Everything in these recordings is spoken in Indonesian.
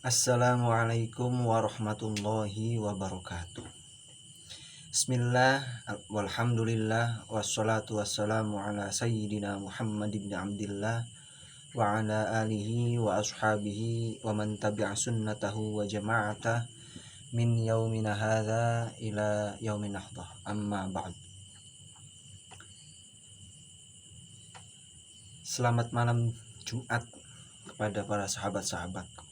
Assalamualaikum warahmatullahi wabarakatuh. Bismillah, walhamdulillah, wassalatu wassalamu ala sayyidina Muhammad ibn Abdillah wa ala alihi wa ashabihi wa man tabi'a sunnatahu wa jama'atah min yaumina hadha ila yaumin nahdah, amma ba'd. Selamat malam Jumat kepada para sahabat-sahabat.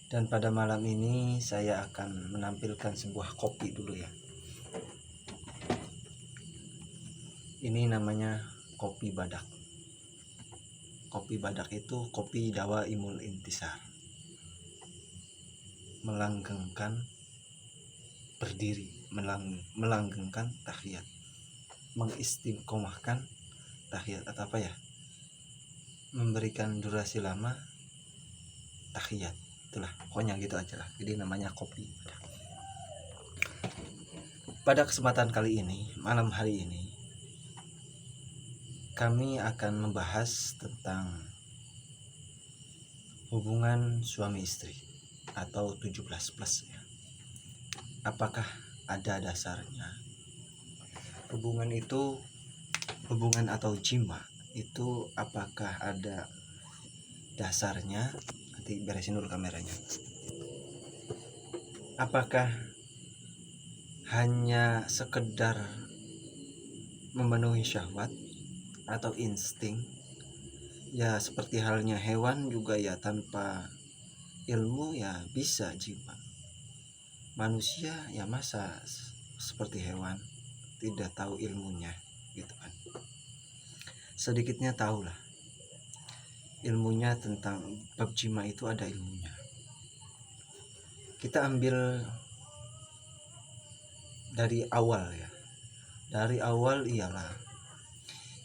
Dan pada malam ini saya akan menampilkan sebuah kopi dulu ya. Ini namanya kopi badak. Kopi badak itu kopi dawa imul intisar. Melanggengkan berdiri, melanggengkan tahiyat. Mengistiqomahkan tahiyat atau apa ya? Memberikan durasi lama tahiyat. Itulah, pokoknya gitu aja lah. Jadi namanya kopi. Pada kesempatan kali ini, malam hari ini, kami akan membahas tentang hubungan suami istri atau 17 plus ya. Apakah ada dasarnya? Hubungan itu, hubungan atau jima itu apakah ada dasarnya? Nanti beresin dulu kameranya. Apakah hanya sekedar memenuhi syahwat atau insting? Ya seperti halnya hewan juga ya, tanpa ilmu ya bisa jima. Manusia ya masa seperti hewan tidak tahu ilmunya gitu kan. Sedikitnya tahulah ilmunya tentang bab jima, itu ada ilmunya. Kita ambil dari awal ya. Dari awal ialah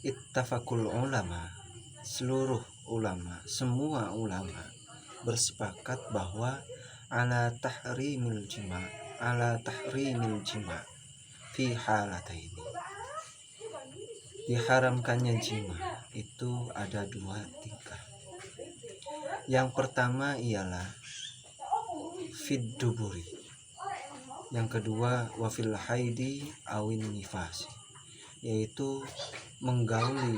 ittafaqul ulama, seluruh ulama, semua ulama bersepakat bahwa ala tahrimil jima fi halataini. Diharamkannya jima itu ada dua tingkah. Yang pertama ialah fid duburi. Yang kedua wafil haidi awin nifasi, yaitu menggauli,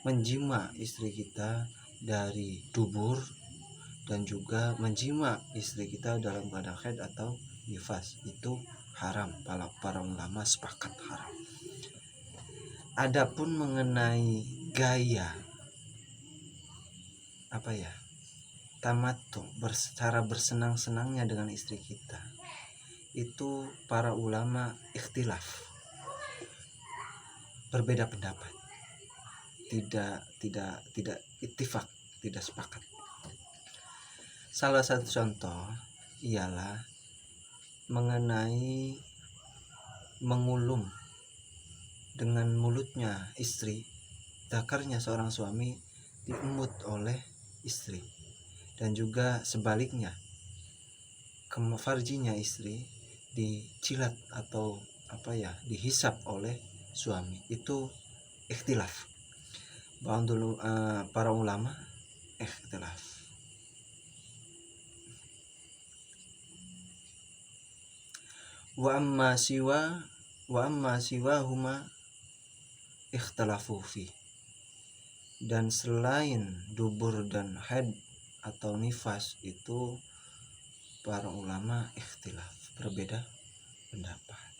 menjima istri kita dari dubur dan juga menjima istri kita dalam keadaan haid atau nifas. Itu haram, para ulama sepakat haram. Adapun mengenai gaya apa ya, tamattu, cara bersenang-senangnya dengan istri kita, itu para ulama ikhtilaf, berbeda pendapat, tidak ittifaq, tidak sepakat. Salah satu contoh ialah mengenai mengulum dengan mulutnya istri, zakarnya seorang suami diemut oleh istri, dan juga sebaliknya farjinya istri dicilat atau apa ya, dihisap oleh suami. Itu ikhtilaf. Para ulama ikhtilaf. Wa amma siwa huma ikhtalafu fi. Dan selain dubur dan haid atau nifas itu para ulama ikhtilaf, berbeda pendapat.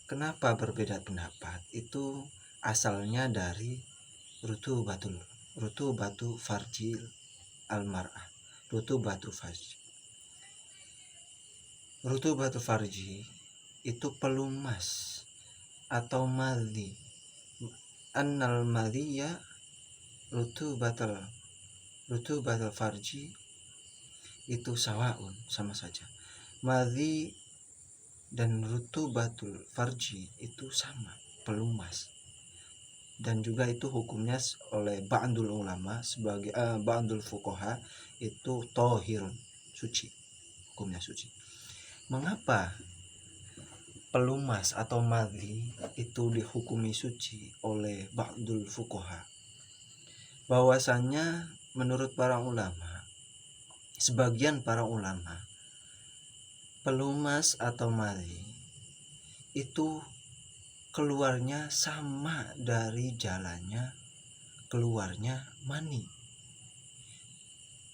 Kenapa berbeda pendapat? Itu asalnya dari rutubatu farjil almar'ah. Rutubatu farji itu pelumas atau madhi. Annal madhiya rutubatul farji itu sawaun, sama saja. Madhi dan rutubatul farji itu sama, pelumas. Dan juga itu hukumnya oleh ba'dul ulama sebagai ba'dul fuqaha itu tohirun, suci, hukumnya suci. Mengapa pelumas atau madhi itu dihukumi suci oleh ba'dul fuqaha? Bahwasannya menurut para ulama sebagian para ulama, pelumas atau madhi itu keluarnya sama dari jalannya keluarnya mani.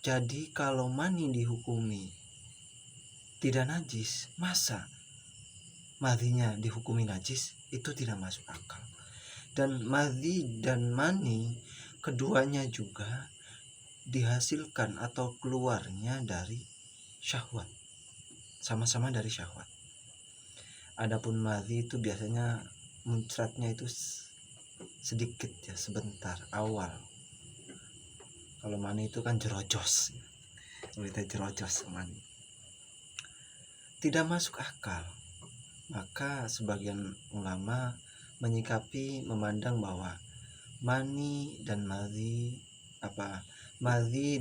Jadi kalau mani dihukumi tidak najis, masa madhinya dihukumi najis? Itu tidak masuk akal. Dan madhi dan mani keduanya juga dihasilkan atau keluarnya dari syahwat, sama-sama dari syahwat. Adapun madhi itu biasanya muncratnya itu sedikit ya, sebentar awal. Kalau mani itu kan jerojos, kita jerojos mani, tidak masuk akal. Maka sebagian ulama menyikapi, memandang bahwa mani dan madhi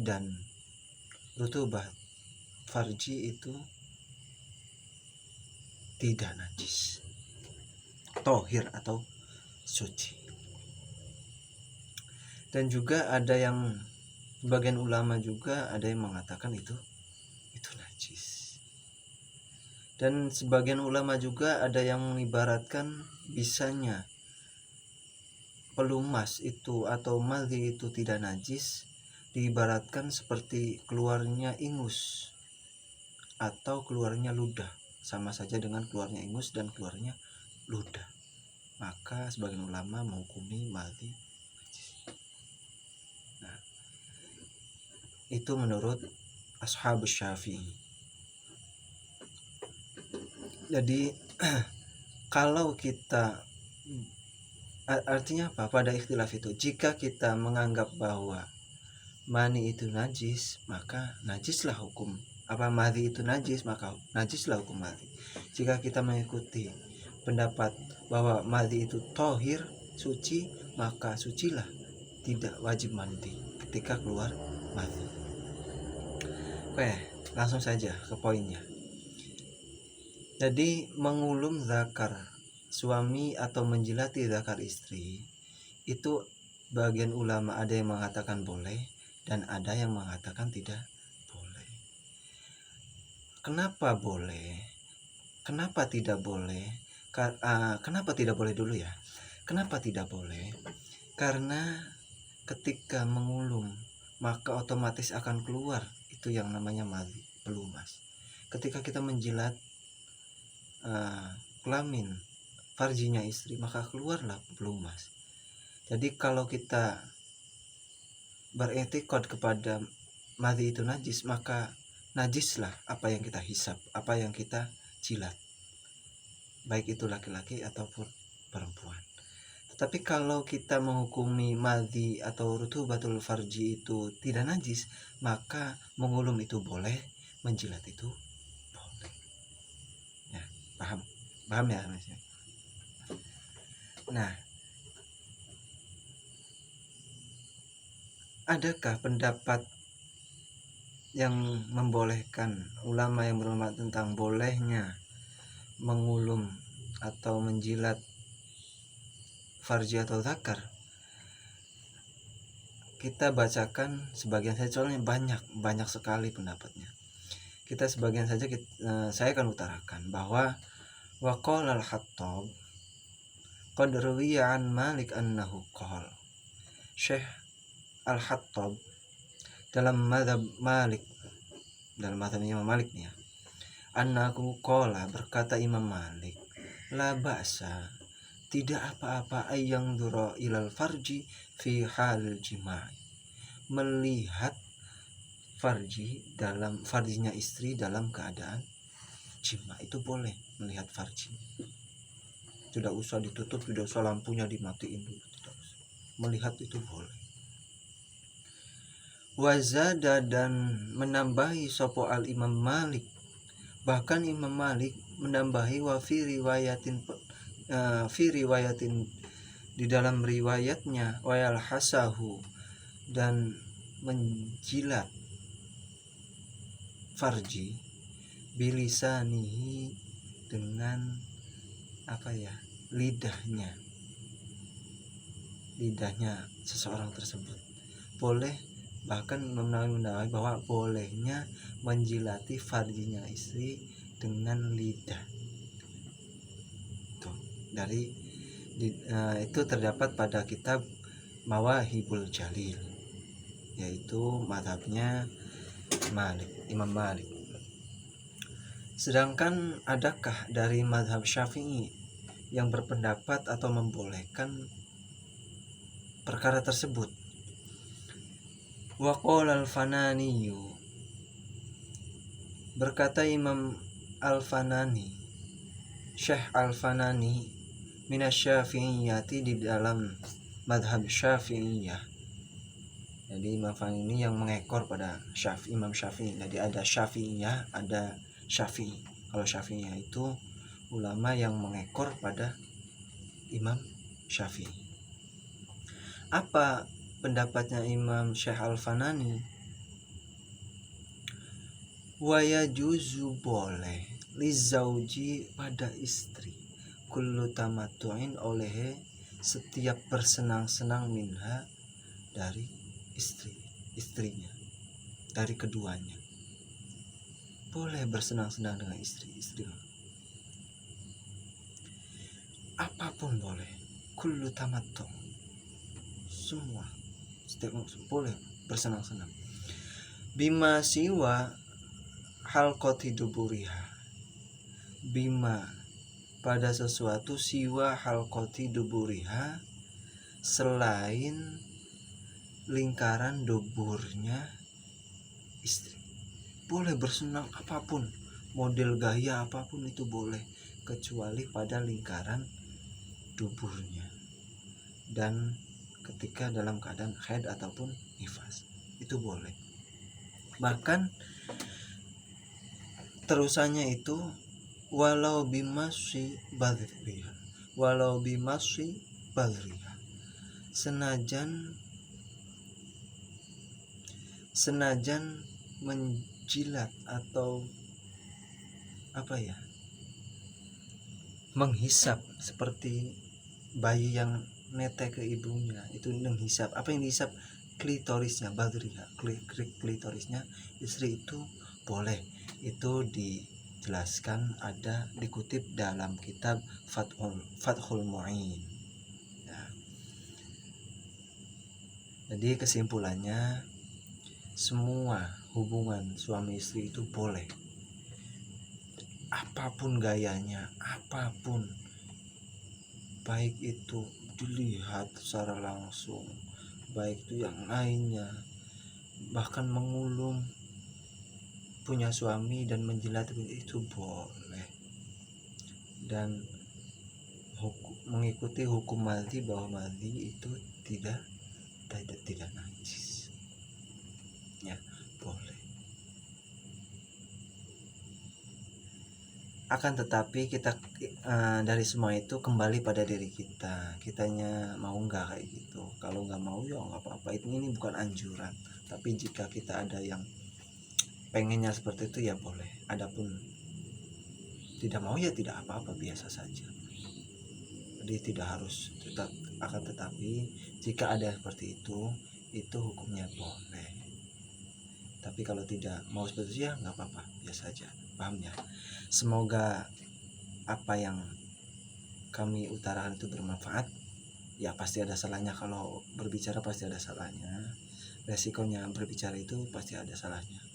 dan rutubah farji itu tidak najis, tohir atau suci. Dan juga ada yang sebagian ulama juga ada yang mengatakan itu najis. Dan sebagian ulama juga ada yang mengibaratkan bisanya pelumas itu atau madhi itu tidak najis diibaratkan seperti keluarnya ingus atau keluarnya ludah, sama saja dengan keluarnya ingus dan keluarnya ludah. Maka sebagian ulama menghukumi madhi najis. Nah, itu menurut Ashabus Syafi'i. Jadi kalau kita, artinya apa pada ikhtilaf itu, jika kita menganggap bahwa mani itu najis, maka najislah hukum madhi itu najis, maka najislah hukum madhi. Jika kita mengikuti pendapat bahwa madhi itu tohir, suci, maka sucilah, tidak wajib mandi ketika keluar madhi. Oke, langsung saja ke poinnya. Jadi mengulum zakar suami atau menjilati zakar istri itu bagian ulama ada yang mengatakan boleh dan ada yang mengatakan tidak boleh. Kenapa boleh? Kenapa tidak boleh? Kenapa tidak boleh dulu ya? Kenapa tidak boleh? Karena ketika mengulum maka otomatis akan keluar itu yang namanya madhi, pelumas. Ketika kita menjilat kelamin farjinya istri, maka keluarlah pelumas. Jadi kalau kita beretikad kepada madhi itu najis, maka najislah apa yang kita hisap, apa yang kita jilat, baik itu laki-laki ataupun perempuan. Tetapi kalau kita menghukumi madhi atau rutubatul farji itu tidak najis, maka mengulum itu boleh, menjilat itu boleh. Ya, paham ya Mas? Nah, adakah pendapat yang membolehkan, ulama yang berpendapat tentang bolehnya mengulum atau menjilat farji atau zakar? Kita bacakan sebagian saja, soalnya banyak sekali pendapatnya. Kita sebagian saja, saya akan utarakan bahwa waqala al-Khattab qad ruwiya an Malik annahu qala. Syekh Al-Khattab dalam mazhab Malik, dalam mazhab Imam Malik nih ya, annahu qala, berkata Imam Malik, la ba'sa, tidak apa-apa ayang dura ilal farji fi hal jima'i, melihat farjinya istri dalam keadaan jima, itu boleh melihat farji. Tidak usah ditutup, tidak usah lampunya dimatiin dulu, tidak usah. Melihat itu boleh. Wazada, dan menambahi sopo al Imam Malik, bahkan Imam Malik menambahi wa fi riwayatin di dalam riwayatnya, wayal hasahu, dan menjilat farji bilisanihi, dengan lidahnya seseorang tersebut, boleh Bahkan Imam Nawawi menilai bahwa bolehnya menjilati farjinya istri dengan lidah. Tuh, itu terdapat pada kitab Mawahibul Jalil, yaitu mazhabnya Imam Malik. Sedangkan adakah dari mazhab Syafi'i yang berpendapat atau membolehkan perkara tersebut? Wa qala al-Fanani, berkata Imam Al-Fanani, Syekh Al-Fanani, minasyafi'iyati, di dalam madhab Syafi'iyah. Jadi Imam Fanani ini yang mengekor pada Imam Syafi'i. Jadi ada Syafi'iyah, ada Syafi'i. Kalau Syafi'iyah itu ulama yang mengekor pada Imam Syafi'i. Apa pendapatnya Imam Syekh Al-Fanani? Wa yajuzu, boleh, lizauji, pada istri, kullu tamattu'in, oleh setiap bersenang-senang, minha, dari istrinya, dari keduanya. Boleh bersenang-senang dengan istri. Apapun boleh, kullu tamattu', semua, setiap boleh bersenang-senang. Bima siwa halqati duburiha, bima, pada sesuatu, siwa halqati duburiha, selain lingkaran duburnya istri. Boleh bersenang apapun, model gaya apapun itu boleh, kecuali pada lingkaran duburnya dan ketika dalam keadaan haid ataupun nifas, itu boleh. Bahkan terusannya itu walau bimasi badriha, senajan menjilat atau menghisap seperti bayi yang netek ke ibunya, itu menghisap. Apa yang dihisap? Klitorisnya, badriha, klitorisnya istri, itu boleh. Itu dijelaskan, ada dikutip dalam kitab Fathul Mu'in ya. Jadi kesimpulannya, semua hubungan suami istri itu boleh, apapun gayanya, apapun, baik itu dilihat secara langsung, baik itu yang lainnya, bahkan mengulum punya suami dan menjilat, itu boleh. Dan mengikuti hukum madhi, bahwa madhi itu tidak najis ya, boleh. Akan tetapi kita dari semua itu kembali pada diri kitanya mau nggak kayak gitu. Kalau nggak mau ya nggak apa-apa, ini bukan anjuran, tapi jika kita ada yang pengennya seperti itu ya boleh. Adapun tidak mau ya tidak apa-apa, biasa saja. Jadi tidak harus tetap, akan tetapi jika ada seperti itu hukumnya boleh. Tapi kalau tidak mau seperti itu ya nggak apa-apa, biasa saja. Paham ya? Semoga apa yang kami utarakan itu bermanfaat. Ya pasti ada salahnya, kalau berbicara pasti ada salahnya. Resikonya berbicara itu pasti ada salahnya.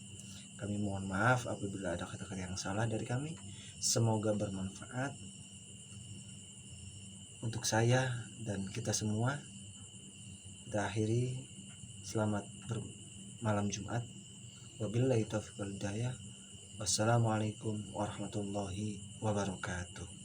Kami mohon maaf apabila ada kata-kata yang salah dari kami. Semoga bermanfaat untuk saya dan kita semua. Kita akhiri, selamat malam Jumat. Wabillahi taufiq wal hidayah. Wassalamualaikum warahmatullahi wabarakatuh.